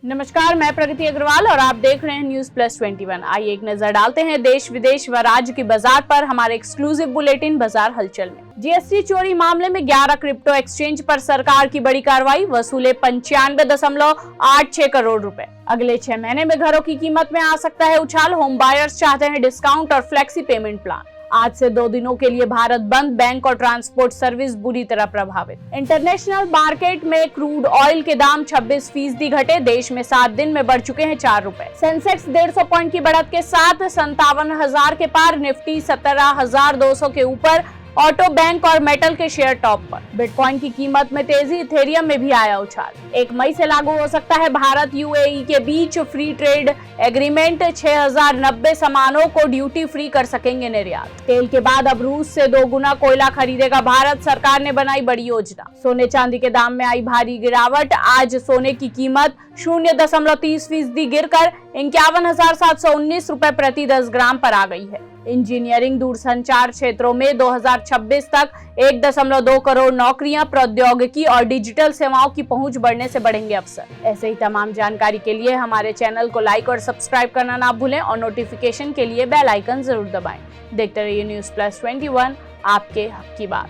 नमस्कार, मैं प्रगति अग्रवाल और आप देख रहे हैं न्यूज प्लस 21। आइए एक नजर डालते हैं देश विदेश व राज्य की बाजार पर हमारे एक्सक्लूसिव बुलेटिन बाजार हलचल में। जीएसटी चोरी मामले में 11 क्रिप्टो एक्सचेंज पर सरकार की बड़ी कार्रवाई, वसूले 95.86 करोड़ रुपए। अगले 6 महीने में घरों की कीमत में आ सकता है उछाल, होम बायर्स चाहते हैं डिस्काउंट और फ्लेक्सी पेमेंट प्लान। आज से 2 दिनों के लिए भारत बंद, बैंक और ट्रांसपोर्ट सर्विस बुरी तरह प्रभावित। इंटरनेशनल मार्केट में क्रूड ऑयल के दाम 26% घटे, देश में 7 दिन में बढ़ चुके हैं 4 रुपए। सेंसेक्स 150 पॉइंट की बढ़त के साथ 57,000 के पार, निफ्टी 17,200 के ऊपर, ऑटो, बैंक और मेटल के शेयर टॉप पर। बिटकॉइन की कीमत में तेजी, इथेरियम में भी आया उछाल। 1 मई से लागू हो सकता है भारत यूएई के बीच फ्री ट्रेड एग्रीमेंट, 6090 सामानों को ड्यूटी फ्री कर सकेंगे निर्यात। तेल के बाद अब रूस से 2 गुना कोयला खरीदेगा भारत, सरकार ने बनाई बड़ी योजना। सोने चांदी के दाम में आई भारी गिरावट, आज सोने की कीमत 0.30% गिरकर 51,719 रुपए प्रति 10 ग्राम पर आ गई है। इंजीनियरिंग दूरसंचार क्षेत्रों में 2026 तक 1.2 करोड़ नौकरियां, प्रौद्योगिकी और डिजिटल सेवाओं की पहुंच बढ़ने से बढ़ेंगे अवसर। ऐसे ही तमाम जानकारी के लिए हमारे चैनल को लाइक और सब्सक्राइब करना ना भूलें और नोटिफिकेशन के लिए बेल आइकन जरूर दबाएं। देखते रहिए न्यूज प्लस 21, आपके हक की बात।